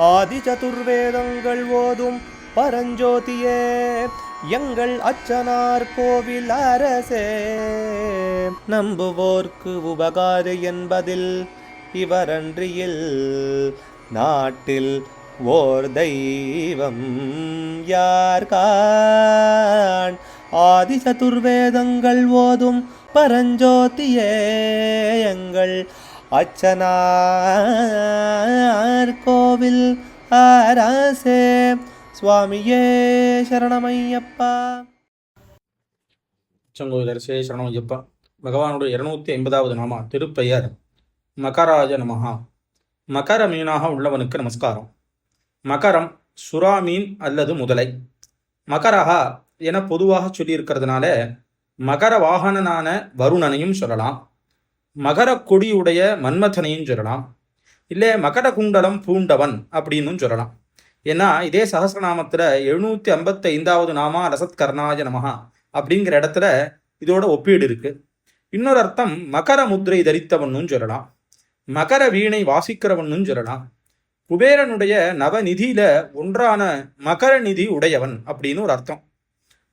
ஆதி சதுர்வேதங்கள் ஓதும் பரஞ்சோதியே எங்கள் அச்சனார் கோவில் அரசே. நம்புவோர்க்கு உபகாரி என்பதில் இவரன்றியில் நாட்டில் ஓர் தெய்வம் யார்கான். ஆதி சதுர்வேதங்கள் ஓதும் பரஞ்சோதியே எங்கள் அச்சனார் கோவில் அரசே. சுவாமியே சரணமையப்பா. அச்சங்கோவில் அரசே சரணமையப்பா. பகவானுடைய 250வது நாமா திருப்பெயர் மகராஜ நமஹா. மகர மீனாக உள்ளவனுக்கு நமஸ்காரம். மகரம் சுறா மீன் அல்லது முதலை. மகரஹா என பொதுவாக சொல்லியிருக்கிறதுனால மகர வாகனனான வருணனையும் சொல்லலாம், மகர கொடியுடைய மன்மதனையும் சொல்லலாம், இல்லை மகர குண்டலம் பூண்டவன் அப்படின்னு சொல்லலாம். ஏன்னா இதே சகசிரநாமத்தில் 755வது நாமா ரசத் கர்ணாய நமஹா அப்படிங்கிற இடத்துல இதோட ஒப்பீடு இருக்கு. இன்னொரு அர்த்தம் மகர முத்திரை தரித்தவன்னு சொல்லலாம், மகர வீணை வாசிக்கிறவன்னு சொல்லலாம். குபேரனுடைய நவநிதியில ஒன்றான மகர நிதி உடையவன் அப்படின்னு ஒரு அர்த்தம்.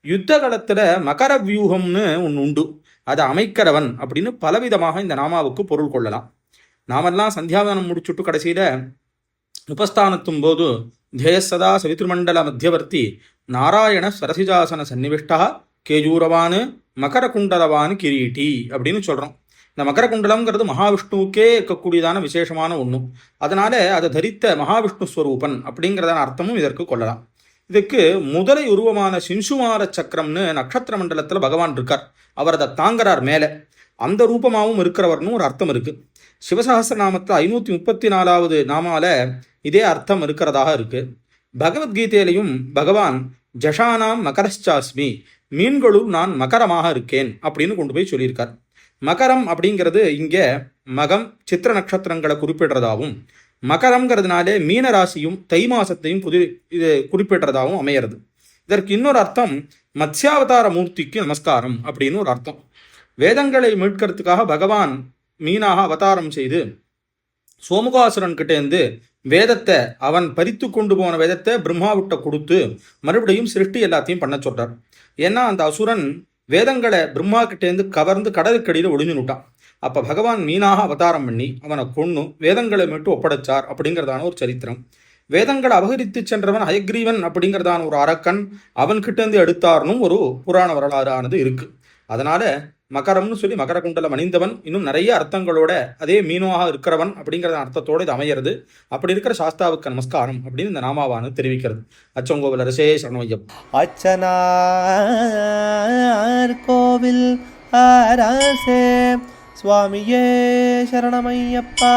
யுத்த காலத்துல மகர வியூகம்னு ஒன்று உண்டு, அதை அமைக்கிறவன் அப்படின்னு பலவிதமாக இந்த நாமாவுக்கு பொருள் கொள்ளலாம். நாமெல்லாம் சந்தியாவதனம் முடிச்சுட்டு கடைசியில உபஸ்தானத்தும் போது தேயசதா சவித்ருமண்டல மத்தியவர்த்தி நாராயண சரசிஜாசன சன்னிவிஷ்டா கேஜூரவானு மகர குண்டலவான் கிரீட்டி அப்படின்னு சொல்றோம். இந்த மகர குண்டலம்ங்கிறது மகாவிஷ்ணுவுக்கே இருக்கக்கூடியதான விசேஷமான ஒன்று. அதனால அதை தரித்த மகாவிஷ்ணு ஸ்வரூபன் அப்படிங்கிறதான அர்த்தமும் இதற்கு கொள்ளலாம். இதுக்கு முதலை உருவமான சின்சுமார சக்கரம்னு நட்சத்திர மண்டலத்தில் பகவான் இருக்கார், அவர் அதை தாங்குறார் மேலே, அந்த ரூபமாகவும் இருக்கிறவர்னு ஒரு அர்த்தம் இருக்கு. சிவசஹஸ்ரநாமத்தில் 534வது நாமால இதே அர்த்தம் இருக்கிறதாக இருக்கு. பகவத்கீதையிலையும் பகவான் ஜஷானாம் மகரச்சாஸ்மி, மீன்களும் நான் மகரமாக இருக்கேன் அப்படின்னு கொண்டு போய் சொல்லியிருக்கார். மகரம் அப்படிங்கிறது இங்கே மகம் சித்திர நட்சத்திரங்களை குறிப்பிடுறதாகவும், மகரம்ங்கிறதுனாலே மீன ராசியும் தை மாசத்தையும் இது குறிப்பிடுறதாகவும் அமையிறது. இதற்கு இன்னொரு அர்த்தம் மத்ஸ்யாவதார மூர்த்திக்கு நமஸ்காரம் அப்படின்னு ஒரு அர்த்தம். வேதங்களை மீட்கிறதுக்காக பகவான் மீனாக அவதாரம் செய்து சோமுகாசுரன் கிட்டேருந்து வேதத்தை, அவன் பறித்து கொண்டு போன வேதத்தை பிரம்மாவிட்ட கொடுத்து மறுபடியும் சிருஷ்டி எல்லாத்தையும் பண்ண சொல்றார். ஏன்னா அந்த அசுரன் வேதங்களை பிரம்மா கிட்டேருந்து கவர்ந்து கடலுக்கடியில் ஒளிஞ்சுனுட்டான். அப்போ பகவான் மீனாக அவதாரம் பண்ணி அவனை கொன்று வேதங்களை மீட்டு ஒப்படைச்சார் அப்படிங்கிறதான ஒரு சரித்திரம். வேதங்களை அபகரித்து சென்றவன் ஹயக்ரீவன் அப்படிங்கிறதான ஒரு அரக்கன் அவன்கிட்டேருந்து எடுத்தார்னும் ஒரு புராண வரலாறு ஆனது இருக்கு. அதனால மகரம்னு சொல்லி மகர குண்டலம் அணிந்தவன், இன்னும் நிறைய அர்த்தங்களோட அதே மீனாக இருக்கிறவன் அப்படிங்கிறத அர்த்தத்தோடு இது அமையிறது. அப்படி இருக்கிற சாஸ்தாவுக்கு நமஸ்காரம் அப்படின்னு இந்த நாமாவானது தெரிவிக்கிறது. அச்சங்கோவில் அரசே சரணமையம். அச்சனார் கோவில் அரசே. சுவாமியே சரணமையப்பா.